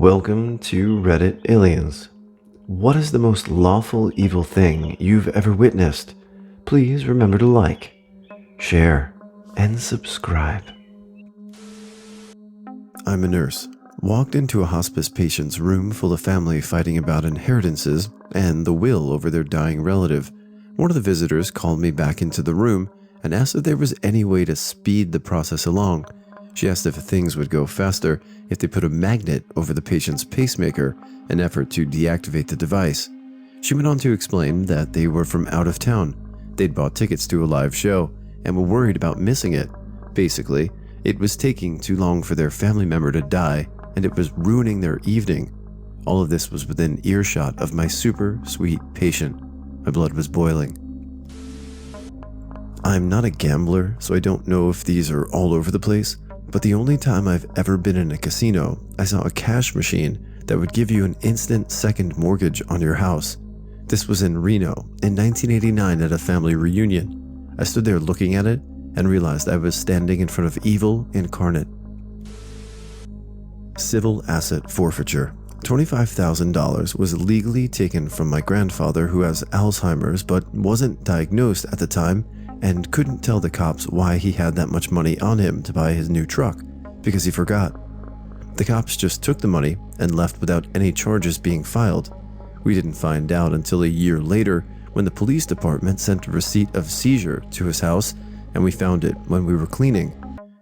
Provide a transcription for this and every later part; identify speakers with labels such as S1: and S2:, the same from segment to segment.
S1: Welcome to Reddit Aliens. What is the most lawful evil thing you've ever witnessed? Please remember to like, share, and subscribe. I'm a nurse. Walked into a hospice patient's room full of family fighting about inheritances and the will over their dying relative. One of the visitors called me back into the room and asked if there was any way to speed the process along. She asked if things would go faster if they put a magnet over the patient's pacemaker, an effort to deactivate the device. She went on to explain that they were from out of town. They'd bought tickets to a live show and were worried about missing it. Basically, it was taking too long for their family member to die, and it was ruining their evening. All of this was within earshot of my super sweet patient. My blood was boiling. I'm not a gambler, so I don't know if these are all over the place, but the only time I've ever been in a casino, I saw a cash machine that would give you an instant second mortgage on your house. This was in Reno in 1989 at a family reunion. I stood there looking at it and realized I was standing in front of evil incarnate. Civil asset forfeiture. $25,000 was legally taken from my grandfather, who has Alzheimer's but wasn't diagnosed at the time and couldn't tell the cops why he had that much money on him to buy his new truck, because he forgot. The cops just took the money and left without any charges being filed. We didn't find out until a year later when the police department sent a receipt of seizure to his house, and we found it when we were cleaning.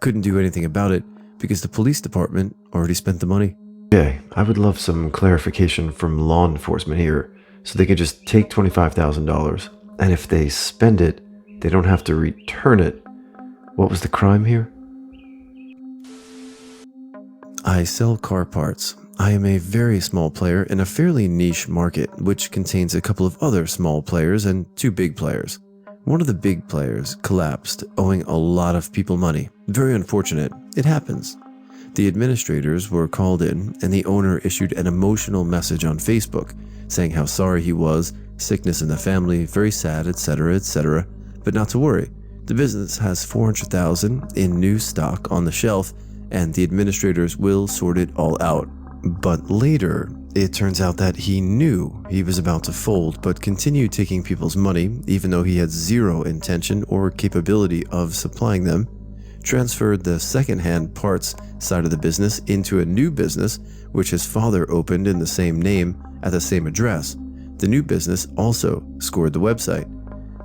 S1: Couldn't do anything about it because the police department already spent the money. Okay, I would love some clarification from law enforcement here, so they could just take $25,000, and if they spend it, they don't have to return it. What was the crime here? I sell car parts. I am a very small player in a fairly niche market, which contains a couple of other small players and two big players. One of the big players collapsed, owing a lot of people money. Very unfortunate. It happens. The administrators were called in, and the owner issued an emotional message on Facebook, saying how sorry he was, sickness in the family, very sad, etc., etc., but not to worry. The business has $400,000 in new stock on the shelf, and the administrators will sort it all out. But later, it turns out that he knew he was about to fold, but continued taking people's money, even though he had zero intention or capability of supplying them, transferred the second-hand parts side of the business into a new business, which his father opened in the same name at the same address. The new business also scored the website.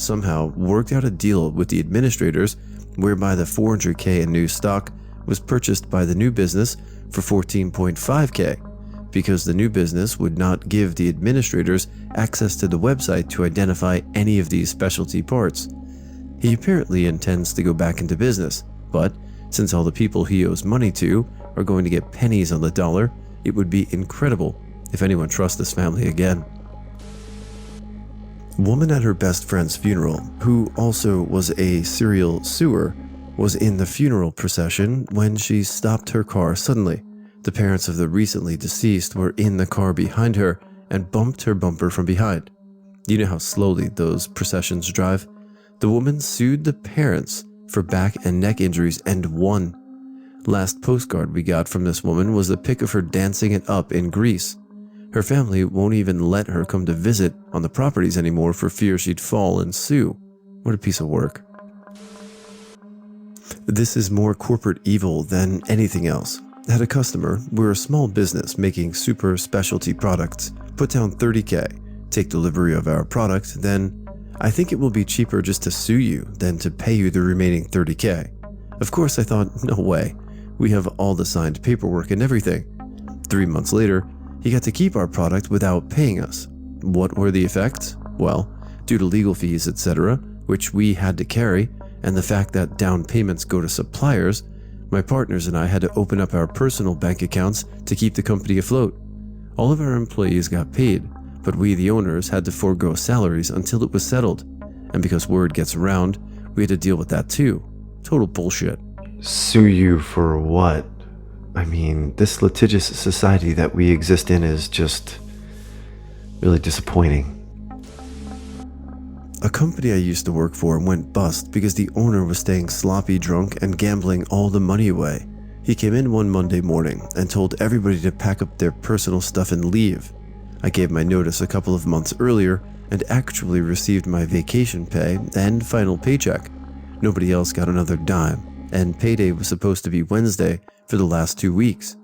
S1: Somehow worked out a deal with the administrators whereby the $400K in new stock was purchased by the new business for $14.5K, because the new business would not give the administrators access to the website to identify any of these specialty parts. He apparently intends to go back into business, but since all the people he owes money to are going to get pennies on the dollar, it would be incredible if anyone trusts this family again. Woman at her best friend's funeral, who also was a serial suer, was in the funeral procession when she stopped her car suddenly. The parents of the recently deceased were in the car behind her and bumped her bumper from behind. You know how slowly those processions drive? The woman sued the parents for back and neck injuries and won. Last postcard we got from this woman was a pic of her dancing it up in Greece. Her family won't even let her come to visit on the properties anymore for fear she'd fall and sue. What a piece of work. This is more corporate evil than anything else. Had a customer, we're a small business making super specialty products, put down $30K, take delivery of our product, then I think it will be cheaper just to sue you than to pay you the remaining $30K. Of course, I thought, no way. We have all the signed paperwork and everything. 3 months later, he got to keep our product without paying us. What were the effects? Well, due to legal fees, etc., which we had to carry, and the fact that down payments go to suppliers, my partners and I had to open up our personal bank accounts to keep the company afloat. All of our employees got paid, but we, the owners, had to forego salaries until it was settled. And because word gets around, we had to deal with that too. Total bullshit. Sue you for what? I mean, this litigious society that we exist in is just really disappointing. A company I used to work for went bust because the owner was staying sloppy drunk and gambling all the money away. He came in one Monday morning and told everybody to pack up their personal stuff and leave. I gave my notice a couple of months earlier and actually received my vacation pay and final paycheck. Nobody else got another dime, and payday was supposed to be Wednesday for the last 2 weeks.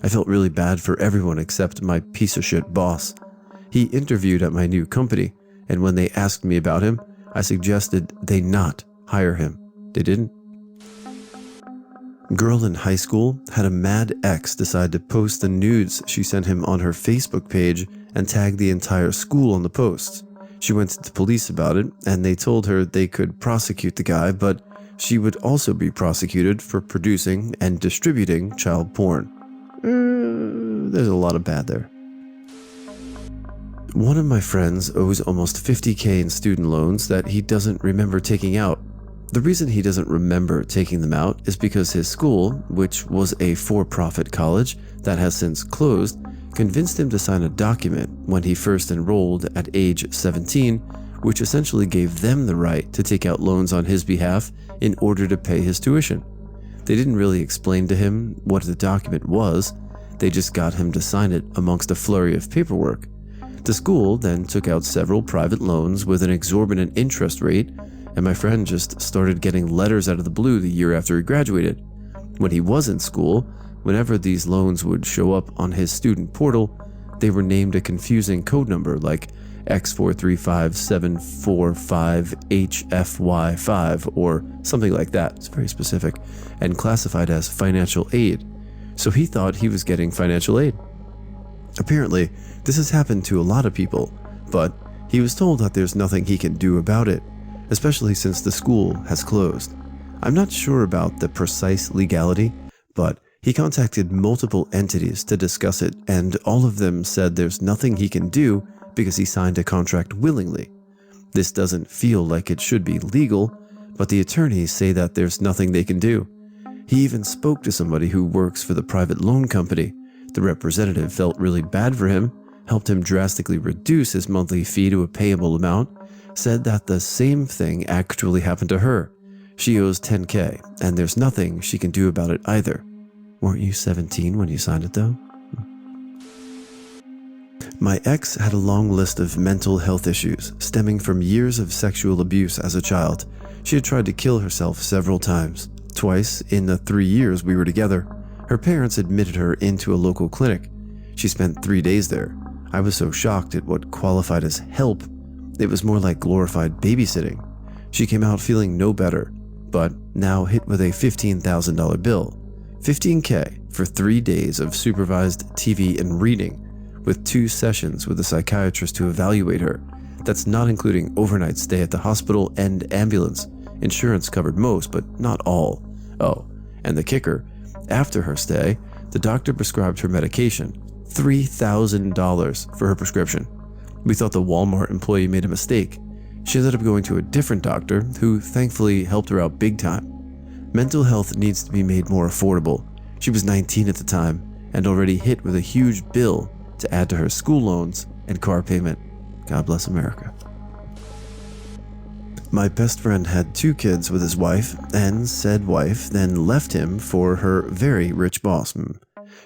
S1: I felt really bad for everyone except my piece of shit boss. He interviewed at my new company, and when they asked me about him, I suggested they not hire him. They didn't. Girl in high school had a mad ex decide to post the nudes she sent him on her Facebook page and tag the entire school on the posts. She went to the police about it, and they told her they could prosecute the guy, but she would also be prosecuted for producing and distributing child porn. There's a lot of bad there. One of my friends owes almost $50,000 in student loans that he doesn't remember taking out. The reason he doesn't remember taking them out is because his school, which was a for-profit college that has since closed, convinced him to sign a document when he first enrolled at age 17, which essentially gave them the right to take out loans on his behalf in order to pay his tuition. They didn't really explain to him what the document was, they just got him to sign it amongst a flurry of paperwork. The school then took out several private loans with an exorbitant interest rate, and my friend just started getting letters out of the blue the year after he graduated. When he was in school, whenever these loans would show up on his student portal, they were named a confusing code number like X435745HFY5 or something like that. It's very specific, and classified as financial aid. So he thought he was getting financial aid. Apparently, this has happened to a lot of people, but he was told that there's nothing he can do about it, especially since the school has closed. I'm not sure about the precise legality, but he contacted multiple entities to discuss it, and all of them said there's nothing he can do because he signed a contract willingly. This doesn't feel like it should be legal, but the attorneys say that there's nothing they can do. He even spoke to somebody who works for the private loan company. The representative felt really bad for him, helped him drastically reduce his monthly fee to a payable amount, said that the same thing actually happened to her. She owes $10,000, and there's nothing she can do about it either. Weren't you 17 when you signed it though? My ex had a long list of mental health issues stemming from years of sexual abuse as a child. She had tried to kill herself several times. Twice in the 3 years we were together. Her parents admitted her into a local clinic. She spent 3 days there. I was so shocked at what qualified as help. It was more like glorified babysitting. She came out feeling no better, but now hit with a $15,000 bill. $15,000 for 3 days of supervised TV and reading, with 2 sessions with a psychiatrist to evaluate her. That's not including overnight stay at the hospital and ambulance. Insurance covered most, but not all. Oh, and the kicker, after her stay, the doctor prescribed her medication, $3,000 for her prescription. We thought the Walmart employee made a mistake. She ended up going to a different doctor who thankfully helped her out big time. Mental health needs to be made more affordable. She was 19 at the time and already hit with a huge bill to add to her school loans and car payment. God bless America. My best friend had 2 kids with his wife, and said wife then left him for her very rich boss.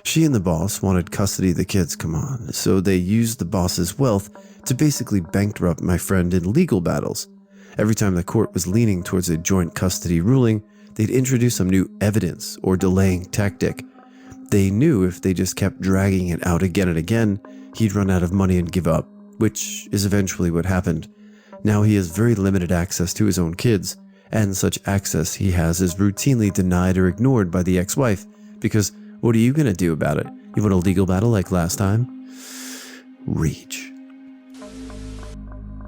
S1: She and the boss wanted custody of the kids, come on, so they used the boss's wealth to basically bankrupt my friend in legal battles. Every time the court was leaning towards a joint custody ruling, they'd introduce some new evidence or delaying tactic. They knew if they just kept dragging it out again and again, he'd run out of money and give up, which is eventually what happened. Now he has very limited access to his own kids, and such access he has is routinely denied or ignored by the ex-wife, because what are you going to do about it? You want a legal battle like last time? Reach.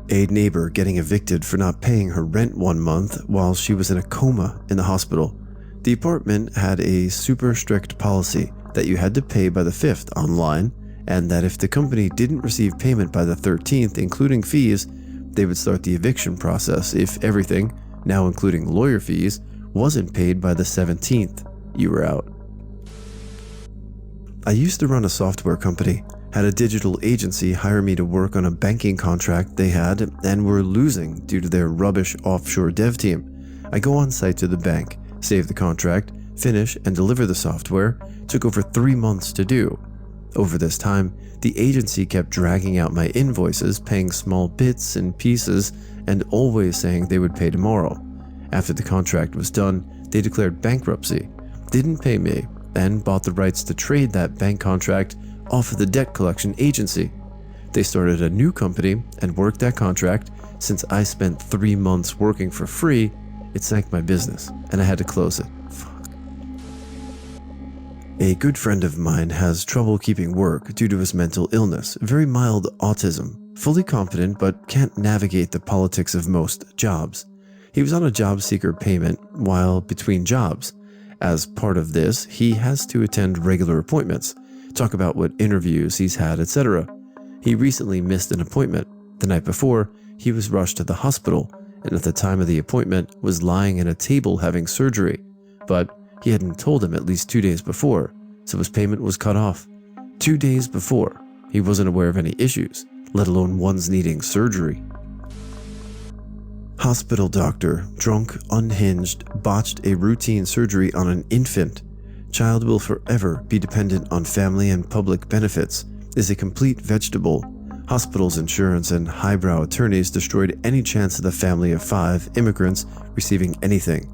S1: A neighbor getting evicted for not paying her rent one month while she was in a coma in the hospital. The apartment had a super strict policy that you had to pay by the 5th online, and that if the company didn't receive payment by the 13th, including fees, they would start the eviction process if everything, now including lawyer fees, wasn't paid by the 17th. You were out. I used to run a software company, had a digital agency hire me to work on a banking contract they had and were losing due to their rubbish offshore dev team. I go on site to the bank, save the contract, finish, and deliver the software took over 3 months to do. Over this time, the agency kept dragging out my invoices, paying small bits and pieces, and always saying they would pay tomorrow. After the contract was done, they declared bankruptcy, didn't pay me, and bought the rights to trade that bank contract off of the debt collection agency. They started a new company and worked that contract. Since I spent 3 months working for free, it sank my business, and I had to close it. Fuck. A good friend of mine has trouble keeping work due to his mental illness, very mild autism, fully competent but can't navigate the politics of most jobs. He was on a job seeker payment while between jobs. As part of this, he has to attend regular appointments, talk about what interviews he's had, etc. He recently missed an appointment. The night before, he was rushed to the hospital, and at the time of the appointment was lying in a table having surgery. But he hadn't told him at least 2 days before, so his payment was cut off. 2 days before, he wasn't aware of any issues, let alone ones needing surgery. Hospital doctor, drunk, unhinged, botched a routine surgery on an infant. Child will forever be dependent on family and public benefits. Is a complete vegetable. Hospital's insurance and highbrow attorneys destroyed any chance of the family of 5 immigrants receiving anything.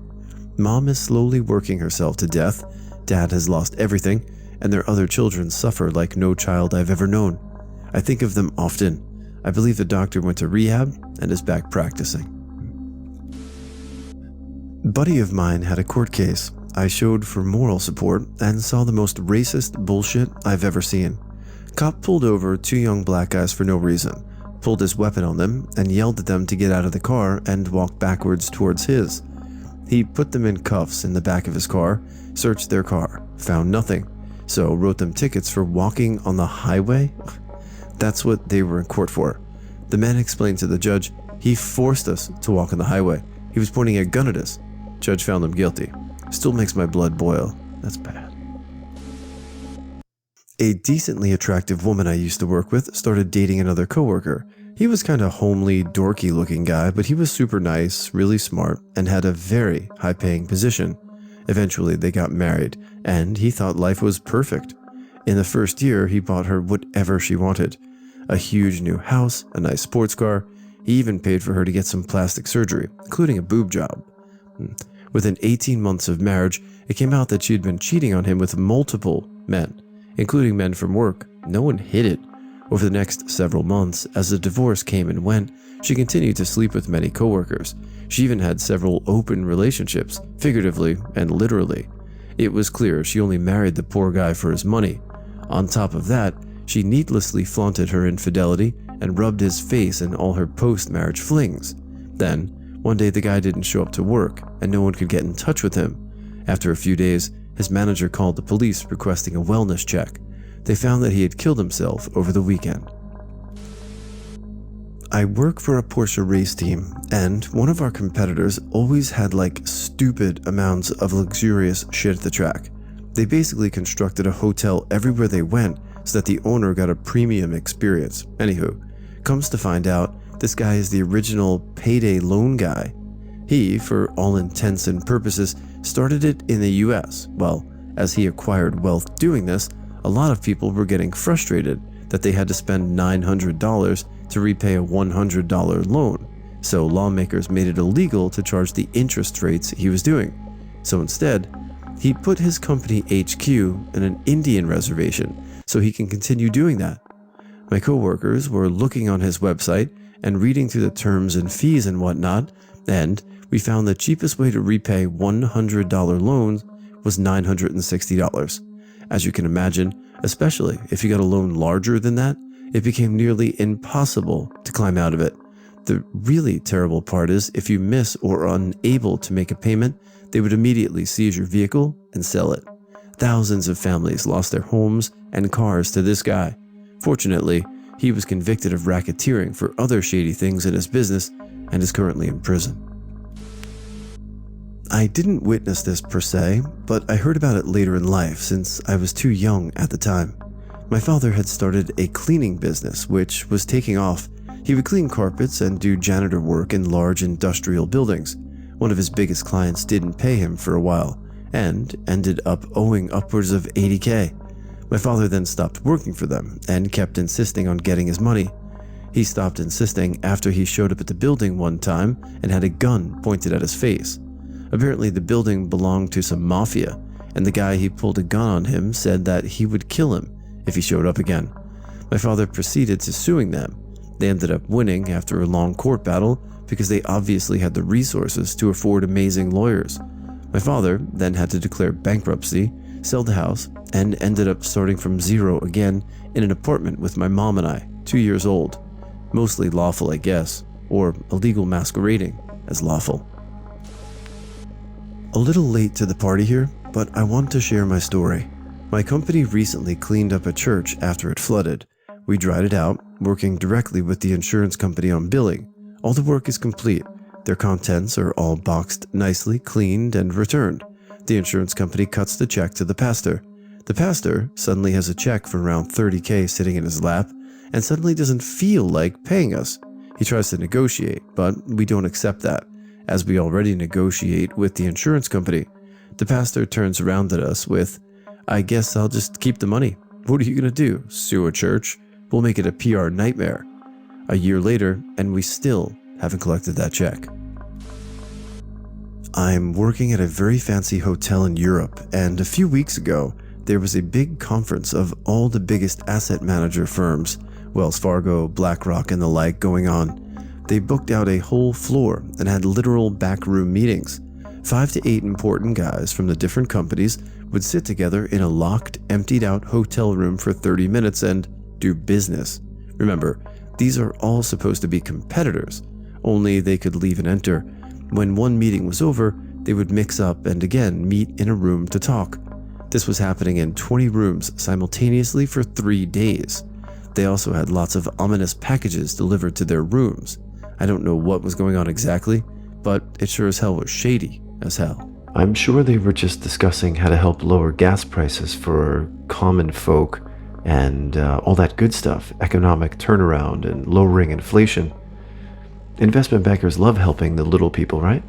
S1: Mom is slowly working herself to death. Dad has lost everything, and their other children suffer like no child I've ever known. I think of them often. I believe the doctor went to rehab and is back practicing. Buddy of mine had a court case. I showed for moral support and saw the most racist bullshit I've ever seen. Cop pulled over 2 young black guys for no reason, pulled his weapon on them, and yelled at them to get out of the car and walk backwards towards his. He put them in cuffs in the back of his car, searched their car, found nothing, so wrote them tickets for walking on the highway. That's what they were in court for. The man explained to the judge, he forced us to walk on the highway. He was pointing a gun at us. Judge found him guilty. Still makes my blood boil. That's bad. A decently attractive woman I used to work with started dating another coworker. He was kind of homely, dorky looking guy, but he was super nice, really smart, and had a very high paying position. Eventually they got married, and he thought life was perfect. In the first year, he bought her whatever she wanted. A huge new house, a nice sports car. He even paid for her to get some plastic surgery, including a boob job. Within 18 months of marriage, it came out that she had been cheating on him with multiple men, including men from work. No one hid it. Over the next several months, as the divorce came and went, she continued to sleep with many coworkers. She even had several open relationships, figuratively and literally. It was clear she only married the poor guy for his money. On top of that, she needlessly flaunted her infidelity and rubbed his face in all her post-marriage flings. Then, one day the guy didn't show up to work, and no one could get in touch with him. After a few days, his manager called the police requesting a wellness check. They found that he had killed himself over the weekend. I work for a Porsche race team, and one of our competitors always had like stupid amounts of luxurious shit at the track. They basically constructed a hotel everywhere they went so that the owner got a premium experience. Anywho, comes to find out, this guy is the original payday loan guy. He, for all intents and purposes, started it in the US. Well, as he acquired wealth doing this, a lot of people were getting frustrated that they had to spend $900 to repay a $100 loan. So lawmakers made it illegal to charge the interest rates he was doing. So instead, he put his company HQ in an Indian reservation so he can continue doing that. My coworkers were looking on his website and reading through the terms and fees and whatnot, and we found the cheapest way to repay $100 loans was $960. As you can imagine, especially if you got a loan larger than that, it became nearly impossible to climb out of it. The really terrible part is if you miss or are unable to make a payment, they would immediately seize your vehicle and sell it. Thousands of families lost their homes and cars to this guy. Fortunately, he was convicted of racketeering for other shady things in his business and is currently in prison. I didn't witness this per se, but I heard about it later in life since I was too young at the time. My father had started a cleaning business which was taking off. He would clean carpets and do janitor work in large industrial buildings. One of his biggest clients didn't pay him for a while, and ended up owing upwards of $80K. My father then stopped working for them and kept insisting on getting his money. He stopped insisting after he showed up at the building one time and had a gun pointed at his face. Apparently the building belonged to some mafia, and the guy he pulled a gun on him said that he would kill him if he showed up again. My father proceeded to suing them. They ended up winning after a long court battle because they obviously had the resources to afford amazing lawyers. My father then had to declare bankruptcy, sell the house, and ended up starting from zero again in an apartment with my mom and I, 2 years old. Mostly lawful, I guess, or illegal masquerading as lawful. A little late to the party here, but I want to share my story. My company recently cleaned up a church after it flooded. We dried it out, working directly with the insurance company on billing. All the work is complete. Their contents are all boxed nicely, cleaned, and returned. The insurance company cuts the check to the pastor. The pastor suddenly has a check for around $30K sitting in his lap and suddenly doesn't feel like paying us. He tries to negotiate, but we don't accept that, as we already negotiate with the insurance company. The pastor turns around at us with, "I guess I'll just keep the money. What are you going to do? Sue a church? We'll make it a PR nightmare." A year later, and we still haven't collected that check. I'm working at a very fancy hotel in Europe, and a few weeks ago, there was a big conference of all the biggest asset manager firms, Wells Fargo, BlackRock, and the like going on. They booked out a whole floor and had literal backroom meetings. 5 to 8 important guys from the different companies would sit together in a locked, emptied out hotel room for 30 minutes and do business. Remember, these are all supposed to be competitors, only they could leave and enter. When one meeting was over, they would mix up and again meet in a room to talk. This was happening in 20 rooms simultaneously for 3 days. They also had lots of ominous packages delivered to their rooms. I don't know what was going on exactly, but it sure as hell was shady as hell. I'm sure they were just discussing how to help lower gas prices for common folk and all that good stuff, economic turnaround and lowering inflation. Investment bankers love helping the little people, right?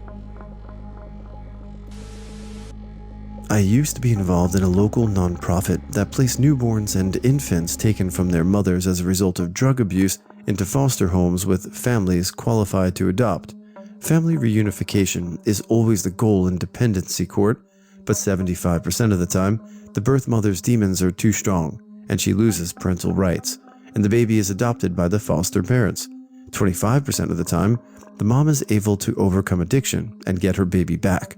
S1: I used to be involved in a local nonprofit that placed newborns and infants taken from their mothers as a result of drug abuse into foster homes with families qualified to adopt. Family reunification is always the goal in dependency court, but 75% of the time, the birth mother's demons are too strong, and she loses parental rights, and the baby is adopted by the foster parents. 25% of the time, the mom is able to overcome addiction and get her baby back.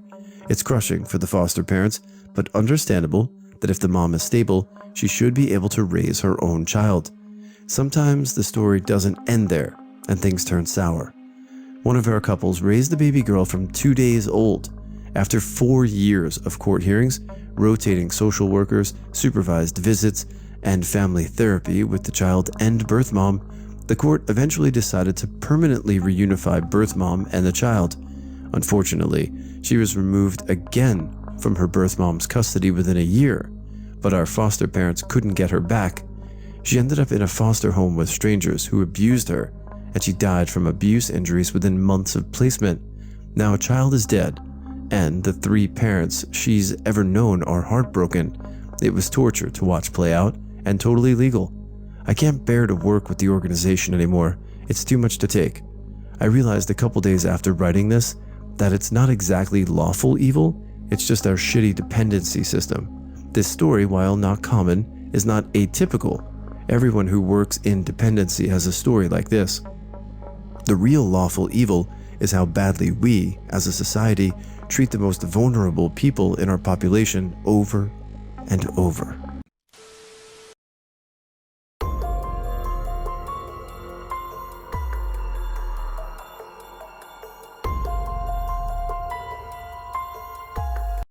S1: It's crushing for the foster parents, but understandable that if the mom is stable, she should be able to raise her own child. Sometimes the story doesn't end there, and things turn sour. One of our couples raised the baby girl from 2 days old. After 4 years of court hearings, rotating social workers, supervised visits, and family therapy with the child and birth mom, the court eventually decided to permanently reunify birth mom and the child. Unfortunately, she was removed again from her birth mom's custody within a year, but our foster parents couldn't get her back. She ended up in a foster home with strangers who abused her, and she died from abuse injuries within months of placement. Now a child is dead, and the 3 parents she's ever known are heartbroken. It was torture to watch play out, and totally legal. I can't bear to work with the organization anymore. It's too much to take. I realized a couple days after writing this that it's not exactly lawful evil, it's just our shitty dependency system. This story, while not common, is not atypical. Everyone who works in dependency has a story like this. The real lawful evil is how badly we, as a society, treat the most vulnerable people in our population over and over.